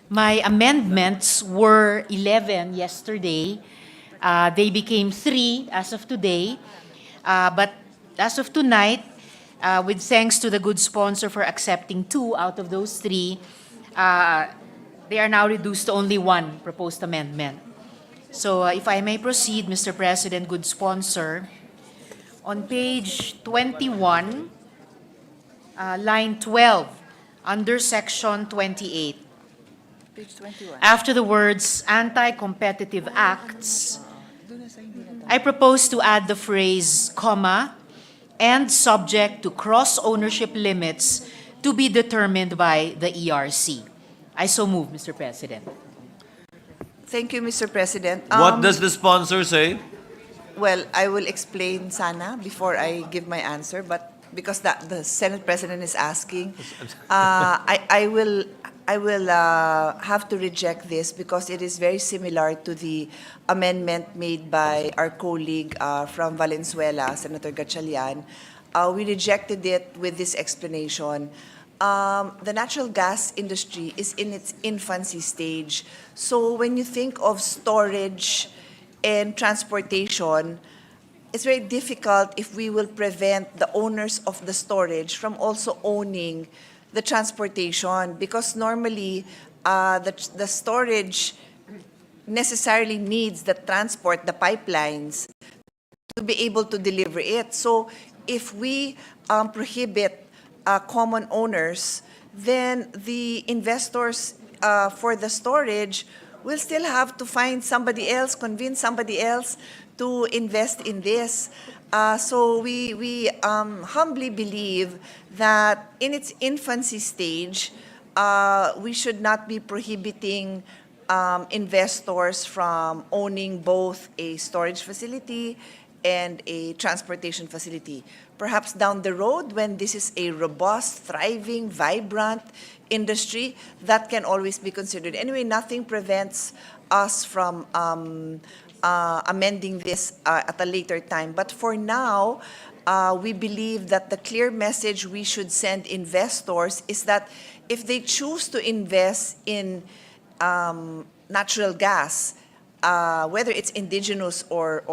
My amendments were 11 yesterday. They became 3 as of today. But as of tonight, with thanks to the good sponsor for accepting 2 out of those 3, they are now reduced to only 1 proposed amendment. So if I may proceed, Mr. President, good sponsor, on page 21, line 12, under section 28, Page 21. after the words anti-competitive acts, I propose to add the phrase, comma, and subject to cross-ownership limits to be determined by the ERC. I so move, Mr. President. Thank you, Mr. President. What does the sponsor say? Well, I will explain sana before I give my answer, but because the Senate President is asking, I will have to reject this because it is very similar to the amendment made by our colleague from Valenzuela, Senator Gatchalian. We rejected it with this explanation. The natural gas industry is in its infancy stage. So when you think of storage and transportation, it's very difficult if we will prevent the owners of the storage from also owning the transportation, because normally the storage necessarily needs the transport, the pipelines, to be able to deliver it. So if we prohibit common owners, then the investors for the storage will still have to find somebody else, convince somebody else to invest in this. So we humbly believe that in its infancy stage, we should not be prohibiting investors from owning both a storage facility and a transportation facility. Perhaps down the road, when this is a robust, thriving, vibrant industry, that can always be considered. Anyway, nothing prevents us from amending this at a later time. But for now, we believe that the clear message we should send investors is that if they choose to invest in natural gas, whether it's indigenous or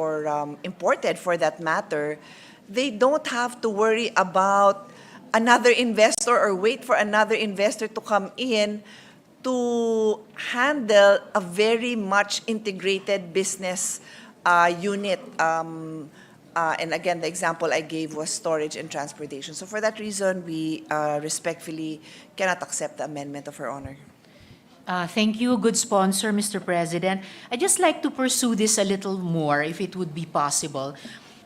imported for that matter, they don't have to worry about another investor or wait for another investor to come in to handle a very much integrated business unit. And again, the example I gave was storage and transportation. So for that reason, we respectfully cannot accept the amendment of Her Honor. Thank you, good sponsor, Mr. President. I'd just like to pursue this a little more, if it would be possible.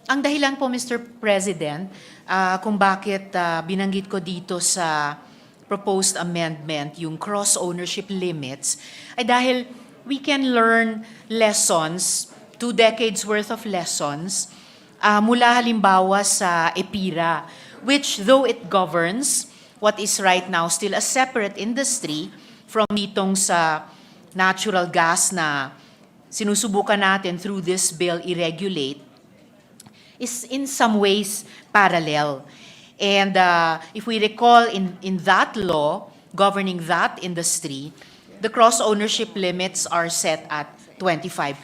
Ang dahilan po, Mr. President, kung bakit binanggit ko dito sa proposed amendment, yung cross-ownership limits, ay dahil we can learn lessons, 2 decades worth of lessons, mula halimbawa sa EPIRA, which though it governs what is right now still a separate industry from ditong sa natural gas na sinusubukan natin through this bill i-regulate, is in some ways parallel. And if we recall in that law governing that industry, the cross-ownership limits are set at 25%.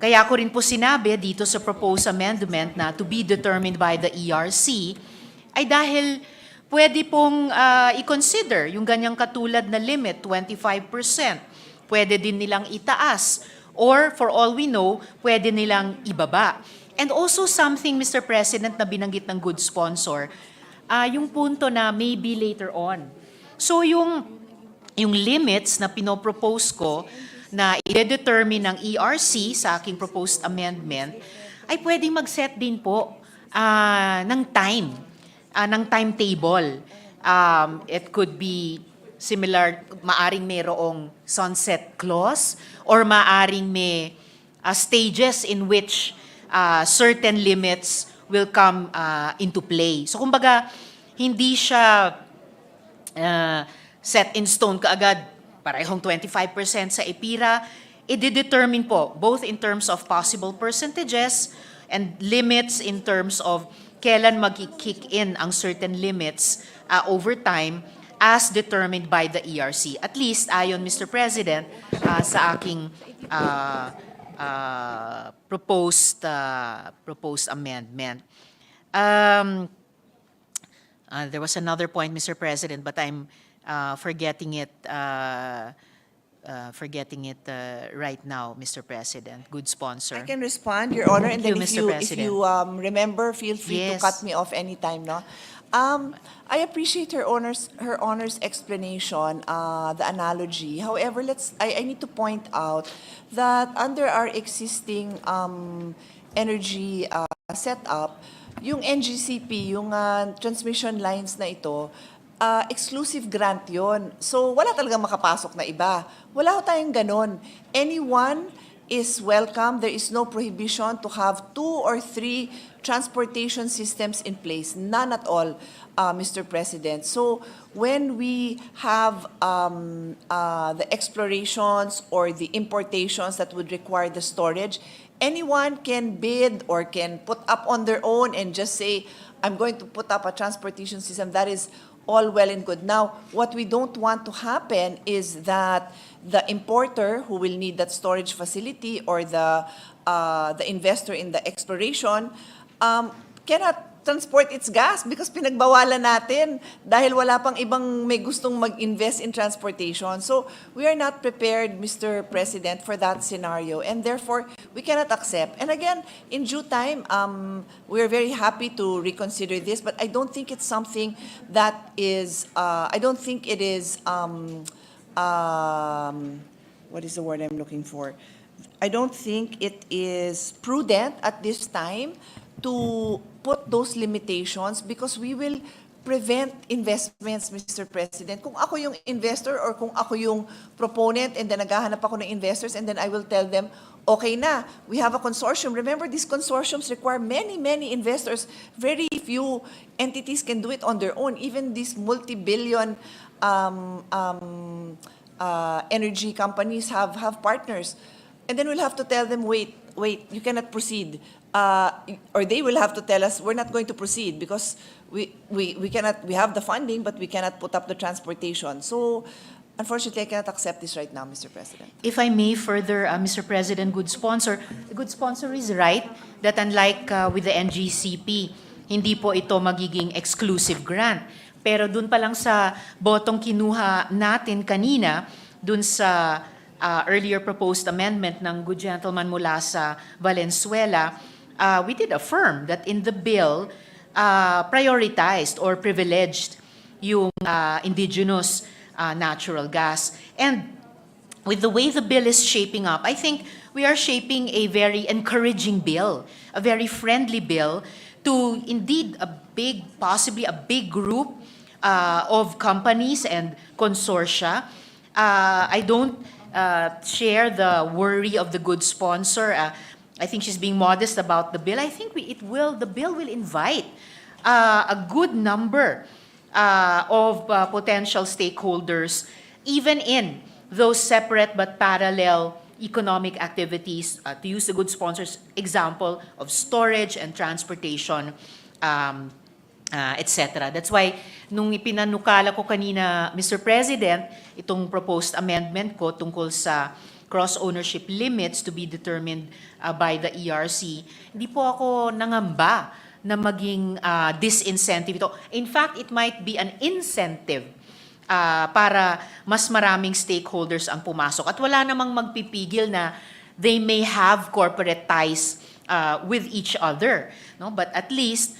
Kaya ko rin po sinabi dito sa proposed amendment na to be determined by the ERC ay dahil pwede pong i-consider yung ganyang katulad na limit, 25%. Pwede din nilang itaas. Or for all we know, pwede nilang ibaba. And also something, Mr. President, na binanggit ng good sponsor, yung punto na maybe later on. So yung limits na pinopropose ko na i-determine ng ERC sa aking proposed amendment, ay pwedeng mag-set din po ng timetable. It could be similar, maaring mayroong sunset clause or maaring may stages in which certain limits will come into play. So kumbaga, hindi siya set in stone kaagad, parehong 25% sa EPIRA. I-determine po, both in terms of possible percentages and limits in terms of kailan mag-kick in ang certain limits over time, as determined by the ERC. At least, ayon Mr. President, sa aking proposed amendment. There was another point, Mr. President, but I'm forgetting it right now, Mr. President. Good sponsor. I can respond, Your Honor, and Thank then you, if Mr. you President. remember, feel free to Yes. cut me off anytime, no? I appreciate her honor's explanation, the analogy. However, I need to point out that under our existing energy setup, yung NGCP, yung transmission lines na ito, exclusive grant yon. So, wala talagang makapasok na iba. Wala ho tayong ganon. Anyone is welcome. There is no prohibition to have 2 or 3 transportation systems in place. None at all, Mr. President. So when we have the explorations or the importations that would require the storage, anyone can bid or can put up on their own and just say, I'm going to put up a transportation system. That is all well and good. Now, what we don't want to happen is that the importer who will need that storage facility or the investor in the exploration cannot transport its gas because pinagbawalan natin dahil wala pang ibang may gustong mag-invest in transportation. So we are not prepared, Mr. President, for that scenario, and therefore we cannot accept. And again, in due time, we are very happy to reconsider this, but I don't think it's something that is, I don't think it is, what is the word I'm looking for? I don't think it is prudent at this time to put those limitations because we will prevent investments, Mr. President. Kung ako yung investor or kung ako yung proponent and then naghahanap ako ng investors and then I will tell them, okay na, we have a consortium. Remember, these consortiums require many, many investors. Very few entities can do it on their own. Even these multi-billion energy companies have partners. And then we'll have to tell them, wait, you cannot proceed. Or they will have to tell us, we're not going to proceed because we have the funding, but we cannot put up the transportation. So, unfortunately, I cannot accept this right now, Mr. President. If I may further, Mr. President, good sponsor is right that unlike with the NGCP, hindi po ito magiging exclusive grant. Pero dun pa lang sa botong kinuha natin kanina, dun sa earlier proposed amendment ng good gentleman mula sa Valenzuela, we did affirm that in the bill, prioritized or privileged yung indigenous natural gas. And with the way the bill is shaping up, I think we are shaping a very encouraging bill, a very friendly bill to indeed possibly a big group of companies and consortia. I don't share the worry of the good sponsor. I think she's being modest about the bill. I think the bill will invite a good number of potential stakeholders, even in those separate but parallel economic activities, to use the good sponsor's example of storage and transportation, etc. That's why, nung ipinanukala ko kanina, Mr. President, itong proposed amendment ko tungkol sa cross-ownership limits to be determined by the ERC, hindi po ako nangamba na maging disincentive ito. In fact, it might be an incentive para mas maraming stakeholders ang pumasok. At wala namang magpipigil na they may have corporate ties with each other. No? But at least,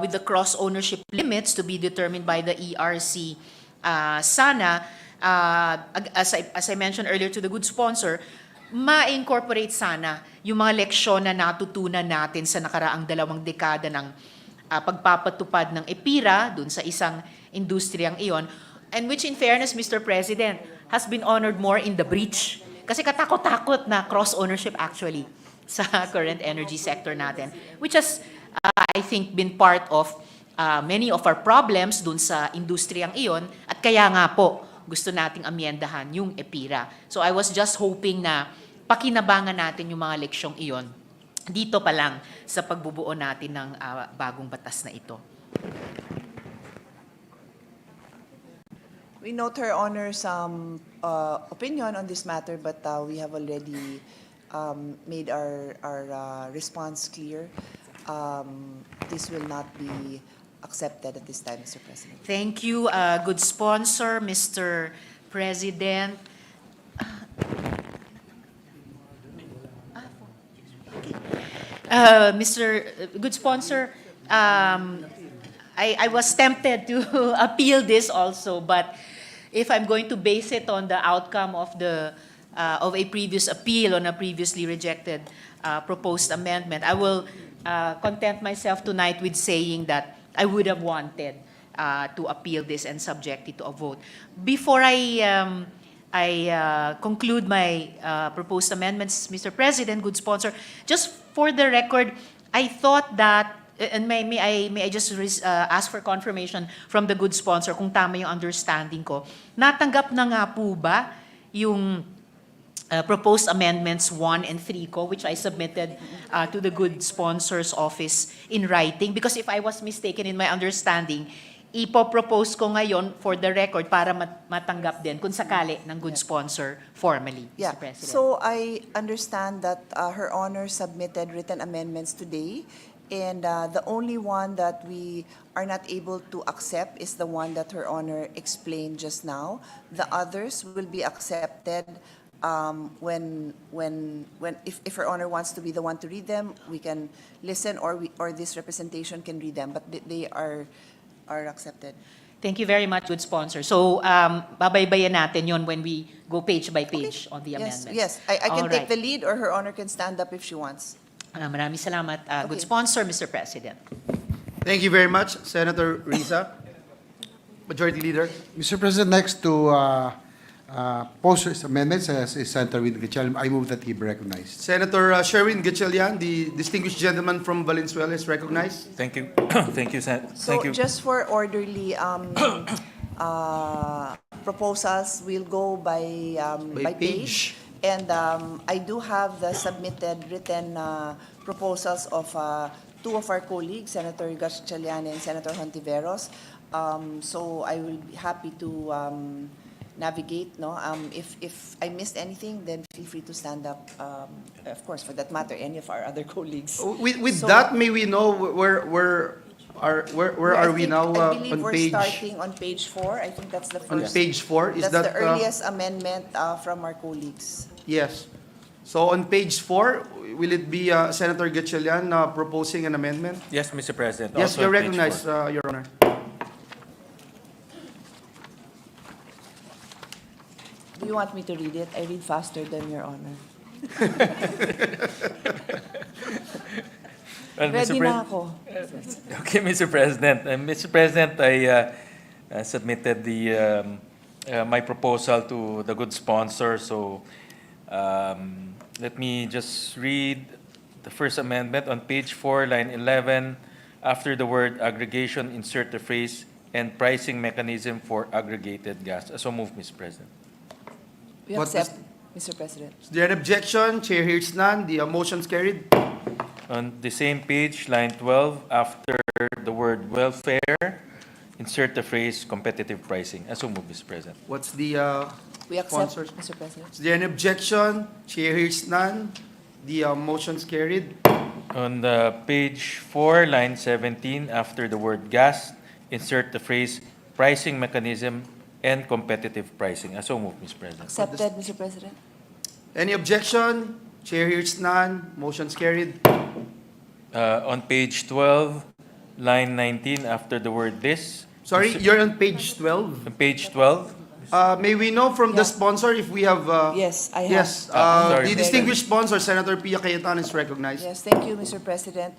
with the cross-ownership limits to be determined by the ERC, sana, as I mentioned earlier to the good sponsor, ma-incorporate sana yung mga leksyon na natutunan natin sa nakaraang 2 dekada ng pagpapatupad ng EPIRA dun sa isang industriyang iyon, and which in fairness, Mr. President, has been honored more in the breach. Kasi katakot-takot na cross-ownership actually sa current energy sector natin, which has, I think, been part of many of our problems dun sa industriyang iyon, at kaya nga po, gusto nating amyendahan yung EPIRA. So I was just hoping na pakinabangan natin yung mga leksyong iyon dito pa lang sa pagbubuo natin ng bagong batas na ito. We note Her Honor's opinion on this matter, but we have already made our response clear. This will not be accepted at this time, Mr. President. Thank you, good sponsor, Mr. President. Mr. Good sponsor, I was tempted to appeal this also, but if I'm going to base it on the outcome of of a previous appeal on a previously rejected proposed amendment, I will content myself tonight with saying that I would have wanted to appeal this and subject it to a vote. Before I conclude my proposed amendments, Mr. President, good sponsor, just for the record, I thought that, and may I just ask for confirmation from the good sponsor kung tama yung understanding ko, natanggap na nga po ba yung proposed amendments 1 and 3 ko, which I submitted to the good sponsor's office in writing? Because if I was mistaken in my understanding, ipopropose ko ngayon for the record para matanggap din kung sakali ng good sponsor formally, Yeah. Mr. President. So I understand that Her Honor submitted written amendments today, and the only one that we are not able to accept is the one that Her Honor explained just now. The others will be accepted if Her Honor wants to be the one to read them, we can listen, or this representation can read them, but they are accepted. Thank you very much, good sponsor. So, babaybayan natin yon when we go page by page on the Yes, amendments. yes. I can All take right. the lead, or Her Honor can stand up if she wants. Maraming salamat, good Okay. sponsor, Mr. President. Thank you very much, Senator Risa. Majority Leader. Mr. President, next to pose his amendments is Senator Win Gatchalian. I move that he be recognized. Senator Sherwin Gatchalian, the distinguished gentleman from Valenzuela, is recognized. Thank you. Thank you, So thank you. just for orderly proposals, we'll go by page. And I do have the submitted written proposals of two of our colleagues, Senator Gatchalian and Senator Hontiveros. So I will be happy to navigate. No, if I missed anything, then feel free to stand up. Of course, for that matter, any of our other colleagues. With So- that, may we know where are we now I believe on we're page starting on page 4. I think that's the on first. page 4? Is That's that the earliest amendment from our colleagues. yes? So on page 4, will it be Senator Gatchalian proposing an amendment? Yes, Mr. President. Yes, Also you're on page recognized, 4. Your Honor. Do you want me to read it? I read faster than Your Honor. Well, Mr. Ready na ako. Okay, Mr. President. Mr. President, I submitted my proposal to the good sponsor. So let me just read the first amendment on page 4, line 11. After the word aggregation, insert the phrase "and pricing mechanism for aggregated gas." So move, Mr. President. We What accept, Mr. President. Is there an objection? Chair hears none. The motion's carried. On the same page, line 12, after the word welfare, insert the phrase competitive pricing. So move, Mr. President. What's the We accept, sponsors? Mr. President. Is there an objection? Chair hears none. The motion's carried. On the page 4, line 17, after the word gas, insert the phrase pricing mechanism and competitive pricing. So move, Mr. President. Accepted, Mr. President. Any objection? Chair hears none. Motion's carried. On page 12, line 19, after the word this. Sorry, you're on page 12. On page 12, May we know from the Yeah. sponsor if we have... Yes, I have. Yes, sorry. the distinguished sponsor, Senator Pia Cayetano, is recognized. Yes, thank you, Mr. President.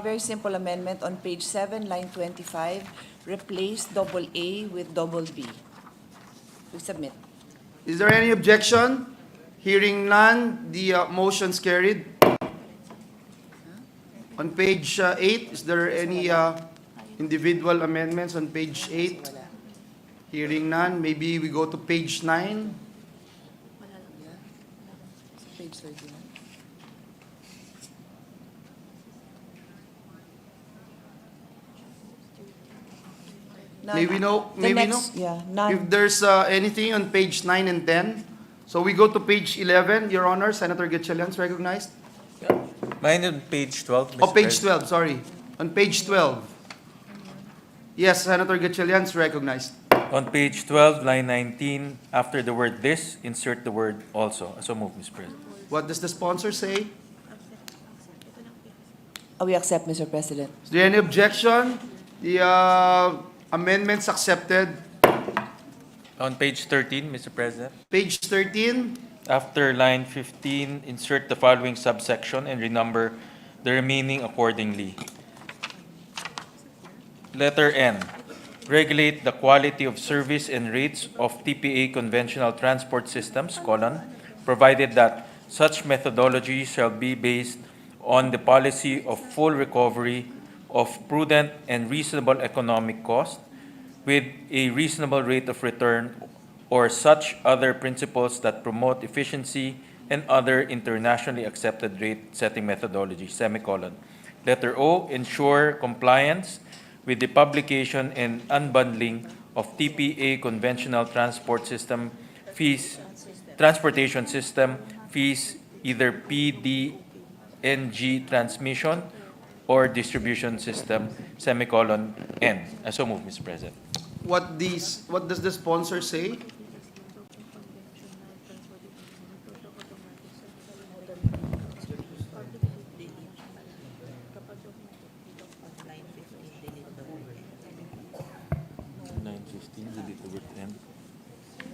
Very simple amendment on page 7, line 25. Replace double A with double B. We submit. Is there any objection? Hearing none, the motion's carried. On page 8, is there any individual amendments on page 8? Hearing none, maybe we go to page 9. Page 39. None. May we know, The may we know? next- Yeah, none. If there's anything on page 9 and 10. So we go to page 11, Your Honor, Senator Gatchalian's recognized. Mine on page 12, Oh, Mr. page President. 12, sorry. On page 12. Yes, Senator Gatchalian's recognized. On page 12, line 19, after the word "this," insert the word "also." So move, Mr. President. What does the sponsor say? We accept, Mr. President. Is there any objection? The amendments accepted. On page 13, Mr. President, Page 13, after line 15, insert the following subsection and renumber the remaining accordingly. Letter N, regulate the quality of service and rates of TPA conventional transport systems, provided that such methodology shall be based on the policy of full recovery of prudent and reasonable economic cost with a reasonable rate of return or such other principles that promote efficiency and other internationally accepted rate-setting methodology, Letter O, ensure compliance with the publication and unbundling of TPA conventional transportation system fees, either PDNG transmission or distribution system, N. So move, Mr. President. what does the sponsor say?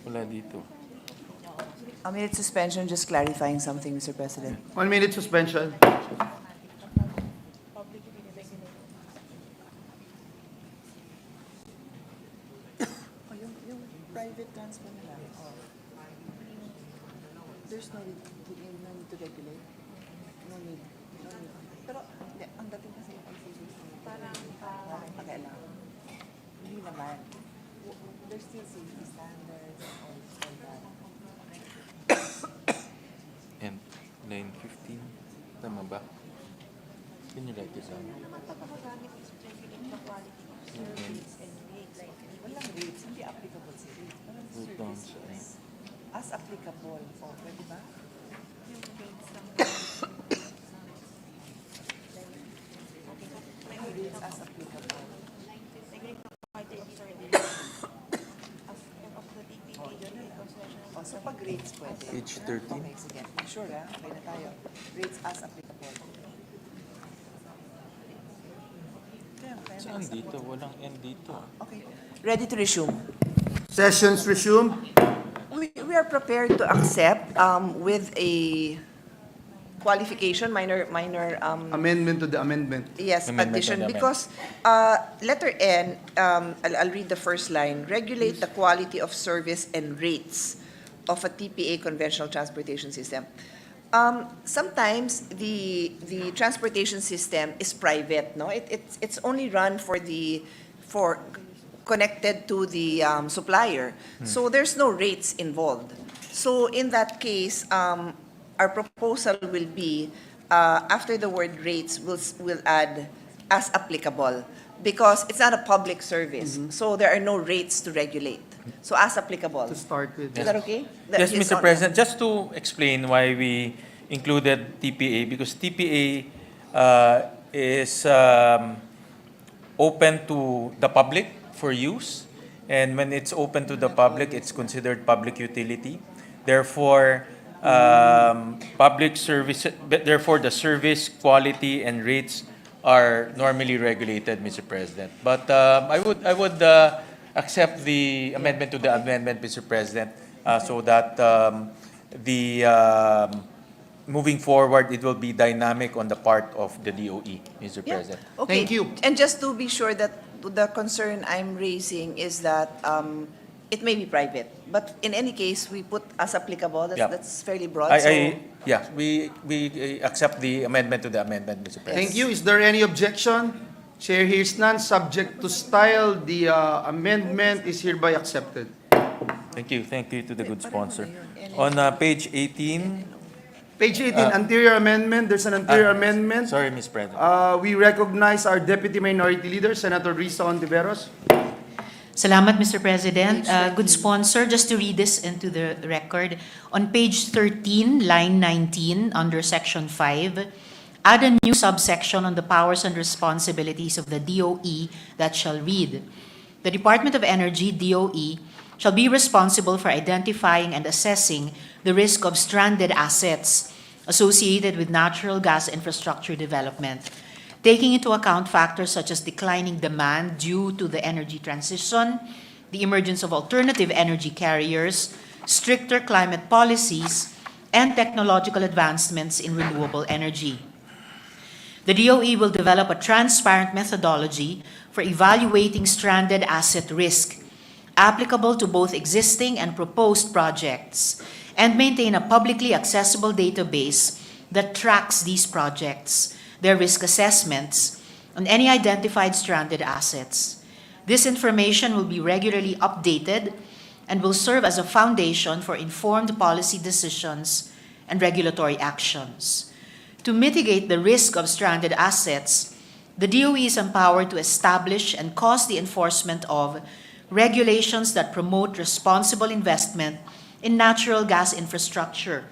Wala dito. A minute suspension, just clarifying something, Mr. President. 1 minute suspension. Yung private transfer nila, there's no need to regulate. No need. Pero, hindi, ang dating kasi yung ICBC, parang pakialam. Hindi naman. There's still safety standards and all that. And line 15. Tama ba? Can you write this down? Walang rates, hindi applicable sa rates. Parang Wrote down sa services. As applicable. O, pwede ba? Rates as applicable. O, so pag rates pwede. Page 13. Okay, sige. Sure okay na tayo. Rates as applicable. Saan dito? Walang N dito. Okay. Ready to resume. Sessions resumed. We are prepared to accept with a qualification, minor Amendment to the amendment. yes, Amendment addition, on the because letter N, I'll read the first line, regulate the quality of service and rates of a TPA conventional transportation system. Sometimes the transportation system is private, no? It's only run for connected to the supplier. So there's no rates involved. So in that case, our proposal will be, after the word rates, we'll add as applicable, because it's not a public service. So there are no rates to regulate. So as applicable. To start with. Is that okay? Yes, is Mr. on- President, just to explain why we included TPA, because TPA is open to the public for use, and when it's open to the public, it's considered public utility. Therefore, therefore the service quality and rates are normally regulated, Mr. President. But I would accept the amendment to the amendment, Mr. President, so that moving forward, it will be dynamic on the part of the DOE, Mr. Yeah, President. okay. Thank you. And just to be sure that the concern I'm raising is that it may be private, but in any case, we put as applicable. Yeah. That's fairly broad. We accept the amendment to the amendment, Mr. President. Thank you. Is there any objection? Chair hears none. Subject to style, the amendment is hereby accepted. Thank you to the good sponsor. On page 18. Page 18, anterior amendment. There's an anterior amendment. Sorry, Mr. President. We recognize our Deputy Minority Leader, Senator Risa Ontiveros. Salamat, Mr. President. Good sponsor, just to read this into the record, on page 13, line 19, under section 5, add a new subsection on the powers and responsibilities of the DOE that shall read: the Department of Energy, DOE, shall be responsible for identifying and assessing the risk of stranded assets associated with natural gas infrastructure development, taking into account factors such as declining demand due to the energy transition, the emergence of alternative energy carriers, stricter climate policies, and technological advancements in renewable energy. The DOE will develop a transparent methodology for evaluating stranded asset risk, applicable to both existing and proposed projects, and maintain a publicly accessible database that tracks these projects, their risk assessments, and any identified stranded assets. This information will be regularly updated and will serve as a foundation for informed policy decisions and regulatory actions. To mitigate the risk of stranded assets, the DOE is empowered to establish and cost the enforcement of regulations that promote responsible investment in natural gas infrastructure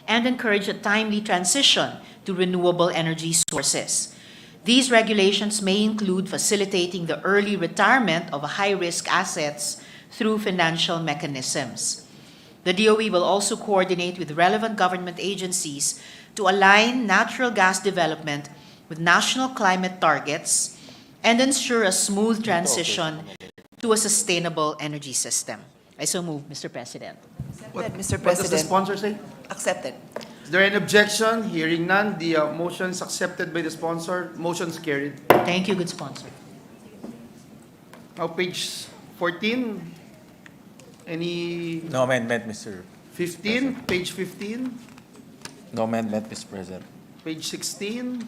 and encourage a timely transition to renewable energy sources. These regulations may include facilitating the early retirement of high-risk assets through financial mechanisms. The DOE will also coordinate with relevant government agencies to align natural gas development with national climate targets and ensure a smooth transition to a sustainable energy system. I so move, Mr. President. Accepted, Mr. What does the President. sponsor say? Accepted. Is there any objection? Hearing none, the motion is accepted by the sponsor. Motion is carried. Thank you, good sponsor. Now, page 14. Any No amendment, Mr. 15? Page 15? No amendment, Mr. President. Page 16?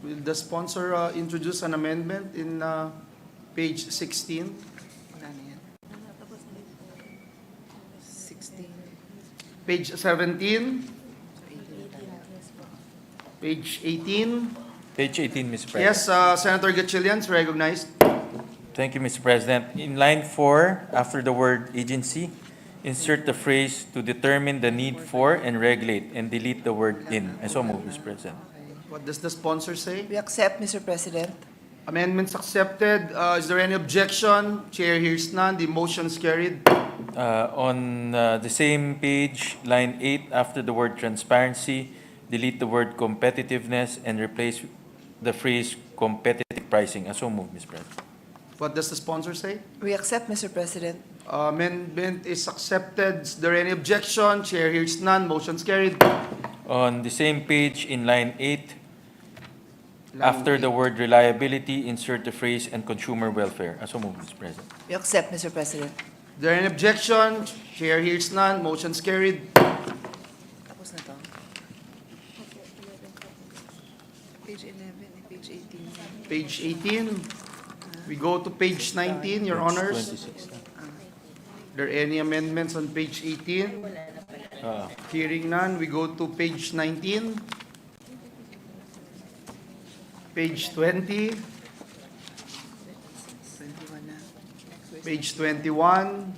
Will the sponsor introduce an amendment in page 16? Wala na yan. 16. Page 17? Page 18? Page 18, Mr. President. Yes, Senator Gatchalian is recognized. Thank you, Mr. President. In line 4, after the word agency, insert the phrase to determine the need for and regulate and delete the word in. I so move, Mr. President. What does the sponsor say? We accept, Mr. President. Amendments accepted. Is there any objection? Chair hears none. The motion is carried. On the same page, line 8, after the word transparency, delete the word competitiveness and replace the phrase competitive pricing. I so move, Mr. President. What does the sponsor say? We accept, Mr. President. Amendment is accepted. Is there any objection? Chair hears none. Motion is carried. On the same page, in line 8, Line after the 8. word reliability, insert the phrase and consumer welfare. I so move, Mr. President. We accept, Mr. President. Is there any objection? Chair hears none. Motion is carried. Tapos na to. Page 11 and page 18. Page 18. We go to page 19, Your Page Honors. 26. Are there any amendments on page 18? Hearing none, we go to page 19. Page 20. 21 na. Page 21.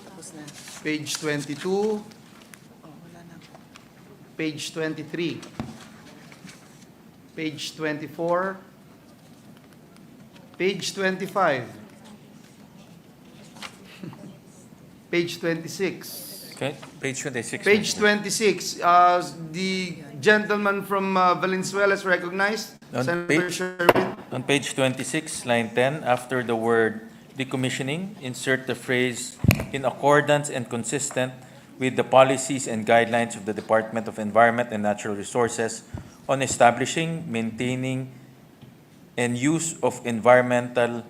Tapos na. Page 22. Oh, wala na. Page 23. Page 24. Page 25. Page 26. Okay, page 26. Page Mr. President. 26. The gentleman from Valenzuela is recognized. On Senator page- Sherwin. On page 26, line 10, after the word decommissioning, insert the phrase in accordance and consistent with the policies and guidelines of the Department of Environment and Natural Resources on establishing, maintaining, and use of environmental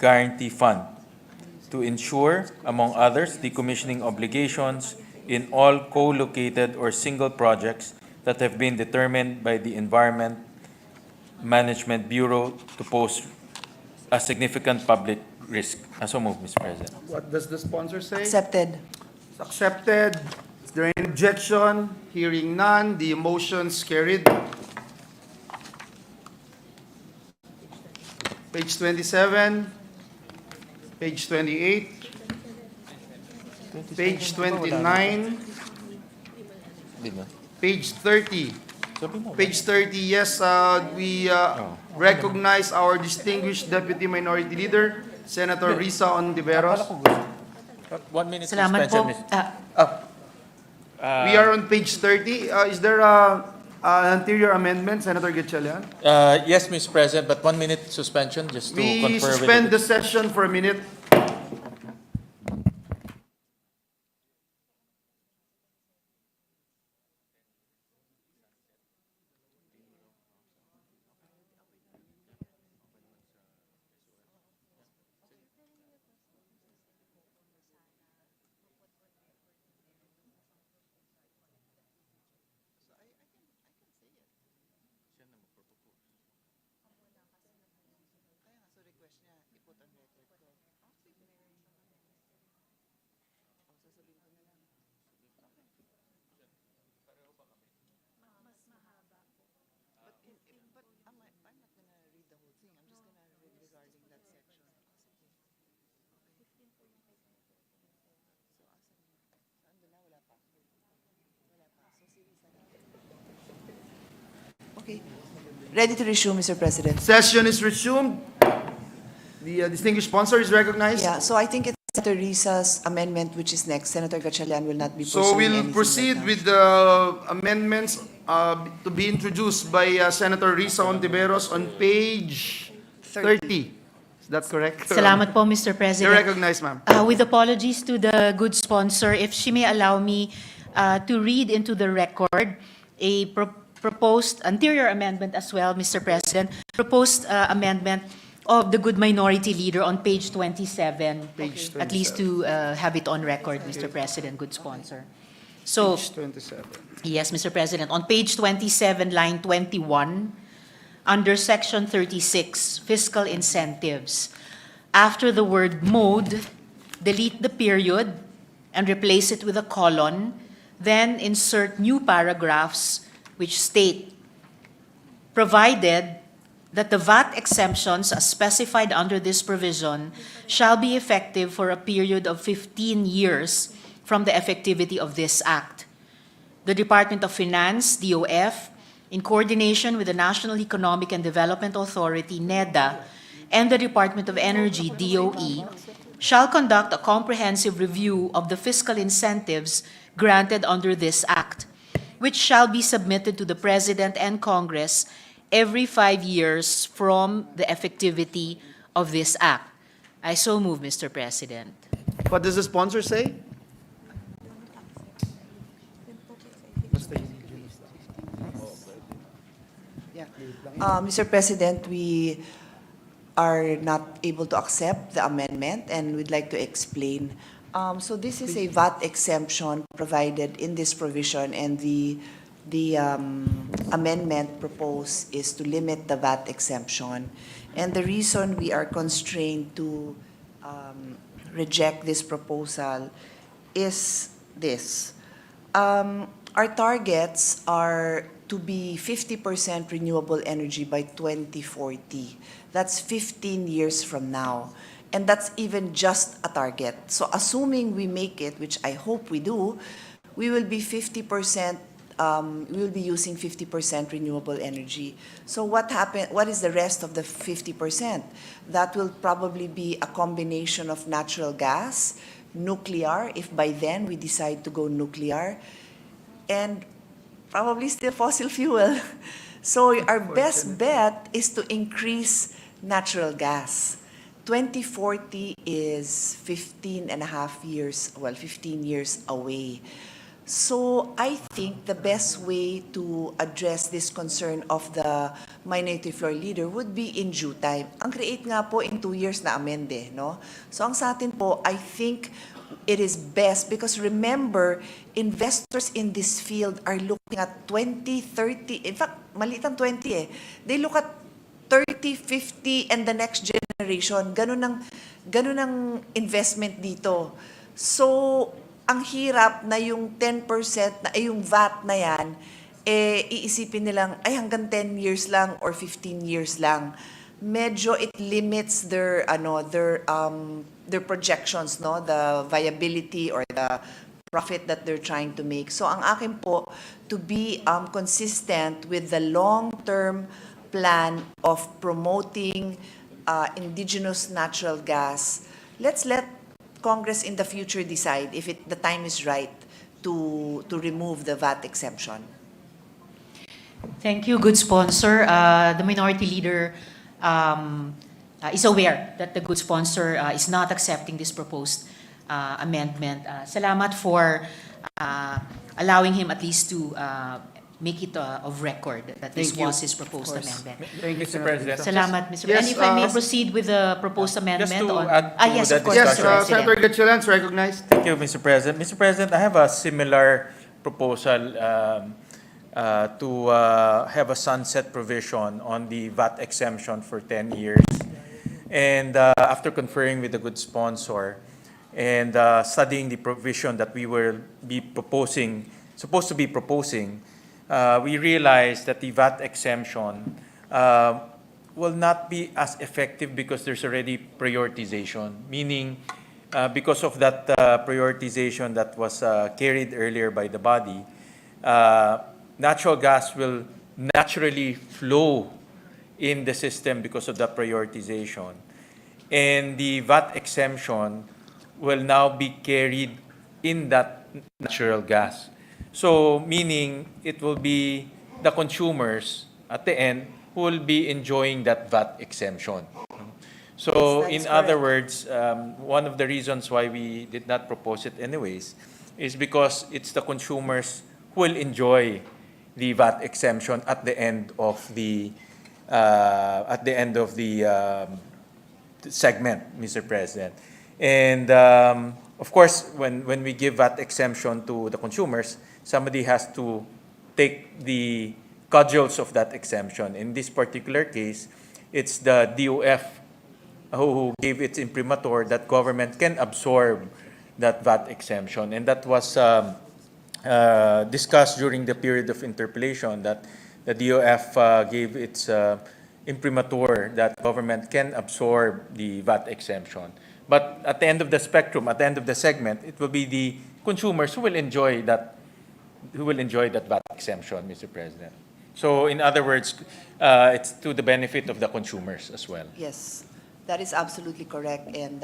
guarantee fund to ensure, among others, decommissioning obligations in all co-located or single projects that have been determined by the Environment Management Bureau to pose a significant public risk. I so move, Mr. President. What does the sponsor say? Accepted. It's accepted. Is there any objection? Hearing none, the motion's carried. page 27, page 28, page 29, page 30. Page 30, yes, we recognize our distinguished Deputy Minority Leader, Senator Risa Ontiveros. 1 minute Salamat po. suspension, We are on page 30. Is there an anterior amendment, Senator Gatchalian? Yes, Mr. President, but 1 minute suspension just to We confer with suspend the session for a minute. Okay. Ready to resume, Mr. President. Session is resumed. The distinguished sponsor is recognized. Yeah, so I think it's Senator Risa's amendment which is next. Senator Gatchalian will not be pursuing So we'll anything proceed right now. with the amendments to be introduced by Senator Risa Ontiveros on page 30. Is that correct? Salamat po, Mr. You're President. recognized, ma'am. With apologies to the good sponsor, if she may allow me to read into the record a proposed anterior amendment as well, Mr. President, proposed amendment of the good minority leader on page 27. Page At least to have it on record, Mr. President, good sponsor. So, Page 27. yes, Mr. President, on page 27, line 21, under section 36, fiscal incentives, after the word mode, delete the period and replace it with a colon, then insert new paragraphs which state, provided that the VAT exemptions as specified under this provision shall be effective for a period of 15 years from the effectivity of this act. The Department of Finance, DOF, in coordination with the National Economic and Development Authority, NEDA, and the Department of Energy, DOE, shall conduct a comprehensive review of the fiscal incentives granted under this act, which shall be submitted to the President and Congress every 5 years from the effectivity of this act. I so move, Mr. President. What does the sponsor say? Yeah. Mr. President, we are not able to accept the amendment and we'd like to explain. So this is a VAT exemption provided in this provision, and the amendment proposed is to limit the VAT exemption. And the reason we are constrained to reject this proposal is this. Our targets are to be 50% renewable energy by 2040. That's 15 years from now. And that's even just a target. So assuming we make it, which I hope we do, we will be 50%, we will be using 50% renewable energy. So what is the rest of the 50%? That will probably be a combination of natural gas, nuclear, if by then we decide to go nuclear, and probably still fossil fuel. So our best bet is to increase natural gas. 2040 is 15 years away. So I think the best way to address this concern of the minority floor leader would be in due time. Ang create nga po in 2 years na amende, no? So ang sa atin po, I think it is best because remember, investors in this field are looking at 20, 30, in fact, maliit ang 20 eh. They look at 30, 50, and the next generation. Ganun ang investment dito. So, ang hirap na yung 10% na, yung VAT na yan, iisipin nilang, ay hanggang 10 years lang or 15 years lang. medyo it limits their projections, no, the viability or the profit that they're trying to make. So ang akin po, to be consistent with the long-term plan of promoting indigenous natural gas, let's let Congress in the future decide if the time is right to remove the VAT exemption. Thank you, good sponsor. The minority leader is aware that the good sponsor is not accepting this proposed amendment. Salamat for allowing him at least to make it of record that this Thank you. was his proposed Of course. amendment. Thank you, Mr. Senator President. Risa. Salamat, Mr. Yes, And if I may uh, proceed with the proposed amendment Just to on... add to yes, that of course, Yes, Mr. President. Senator Gatchalian is recognized. Thank you, Mr. President. Mr. President, I have a similar proposal to have a sunset provision on the VAT exemption for 10 years. And after conferring with the good sponsor and studying the provision that we will be supposed to be proposing, we realized that the VAT exemption will not be as effective because there's already prioritization, meaning because of that prioritization that was carried earlier by the body, natural gas will naturally flow in the system because of that prioritization. And the VAT exemption will now be carried in that natural gas. So, meaning it will be the consumers at the end who will be enjoying that VAT exemption. So, Yes, in that's other correct. words, one of the reasons why we did not propose it anyways is because it's the consumers who will enjoy the VAT exemption at the end of the segment, Mr. President. And of course, when we give VAT exemption to the consumers, somebody has to take the cudgels of that exemption. In this particular case, it's the DOF who gave its imprimatur that government can absorb that VAT exemption. And that was discussed during the period of interpellation, that the DOF gave its imprimatur that government can absorb the VAT exemption. But at the end of the spectrum, at the end of the segment, it will be the consumers who will enjoy that VAT exemption, Mr. President. So in other words, it's to the benefit of the consumers as well. Yes, that is absolutely correct, and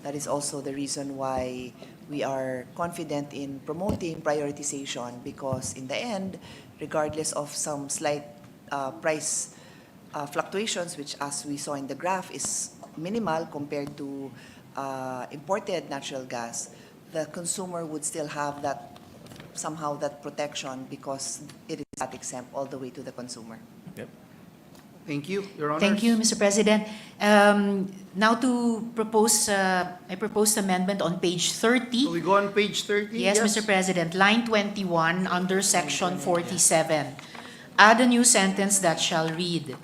that is also the reason why we are confident in promoting prioritization, because in the end, regardless of some slight price fluctuations, which as we saw in the graph is minimal compared to imported natural gas, the consumer would still have that protection because it is VAT exempt all the way to the consumer. Yep. Thank you, Your Honors. Thank you, Mr. President. Now to propose, I proposed amendment on page 30. So we go on page 30. Yes, Mr. President, line 21, under section 47. Add a new sentence that shall read,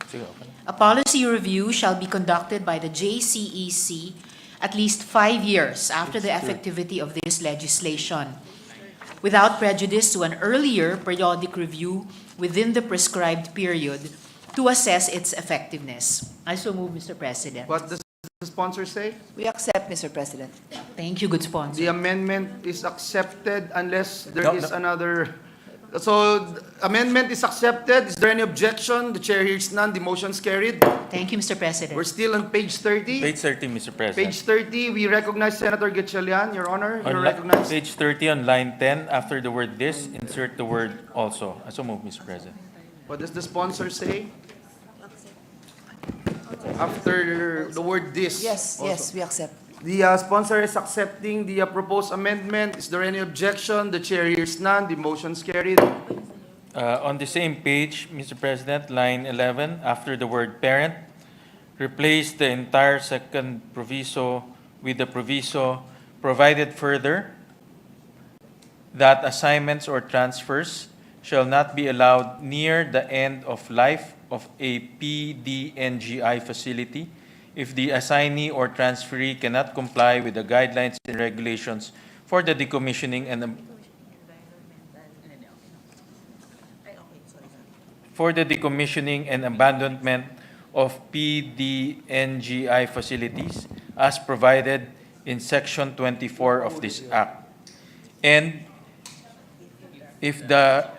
a policy review shall be conducted by the JCEC at least 5 years after the effectivity of this legislation, without prejudice to an earlier periodic review within the prescribed period to assess its effectiveness. I so move, Mr. President. What does the sponsor say? We accept, Mr. President. Thank you, good sponsor. The amendment is accepted unless there No, is no. another. So, the amendment is accepted. Is there any objection? The chair hears none. The motion is carried. Thank you, Mr. President. We're still on page 30. Page 30, Mr. President. Page 30, we recognize Senator Gatchalian. Your Honor, you're On recognized. page 30 on line 10, after the word this, insert the word also. I so move, Mr. President. What does the sponsor say? After the word this. Yes, also. yes, we accept. The sponsor is accepting the proposed amendment. Is there any objection? The chair hears none. The motion is carried. On the same page, Mr. President, line 11, after the word parent, replace the entire second proviso with the proviso provided further that assignments or transfers shall not be allowed near the end of life of a PDNGI facility if the assignee or transferee cannot comply with the guidelines and regulations for the decommissioning and abandonment of PDNGI facilities as provided in Section 24 of this Act. And if the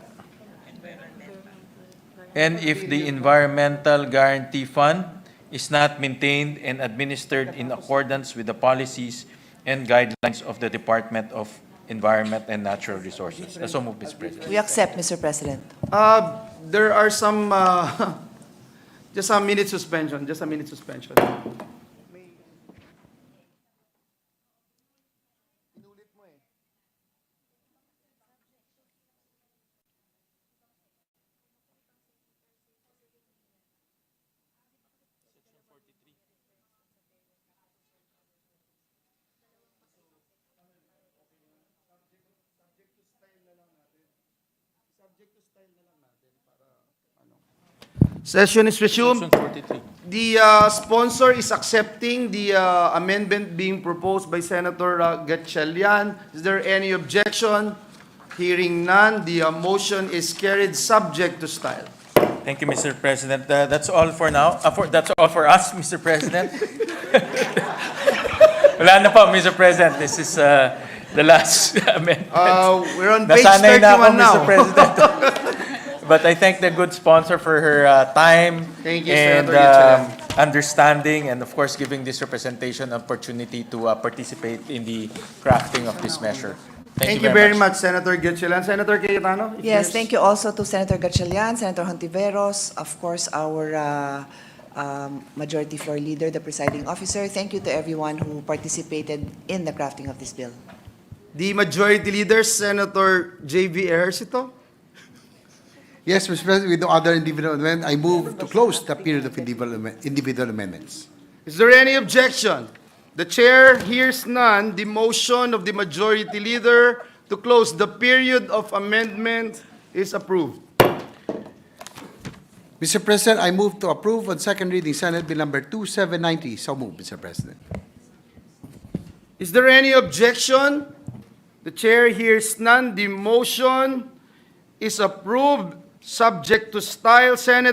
Environmental Guarantee Fund is not maintained and administered in accordance with the policies and guidelines of the Department of Environment and Natural Resources. So move, Mr. President. We accept, Mr. President. There are some, just a minute suspension, just a minute suspension. Session is resumed. Section 43. The sponsor is accepting the amendment being proposed by Senator Gatchalian. Is there any objection? Hearing none, the motion is carried subject to style. Thank you, Mr. President. That's all for now. That's all for us, Mr. President. Wala na po, Mr. President. This is the last amendment. We're on page Nasanay na ako, 31 now. Mr. President. But I thank the good sponsor for her time Thank you, and Senator Gatchalian. understanding, and of course giving this representation an opportunity to participate in the crafting of this measure. Thank you very much, Senator Gatchalian. Senator Cayetano? if Yes, there's- thank you also to Senator Gatchalian, Senator Hontiveros, of course, our Majority Floor Leader, the presiding officer. Thank you to everyone who participated in the crafting of this bill. The Majority Leader, Senator J.V. Ejercito. Yes, Mr. President, with no other individual amendment, I move to close the period of individual amendments. Is there any objection? The chair hears none. The motion of the Majority Leader to close the period of amendment is approved. Mr. President, I move to approve on second reading Senate Bill number 2790. So move, Mr. President. Is there any objection? The chair hears none. The motion is approved, subject to style. Senate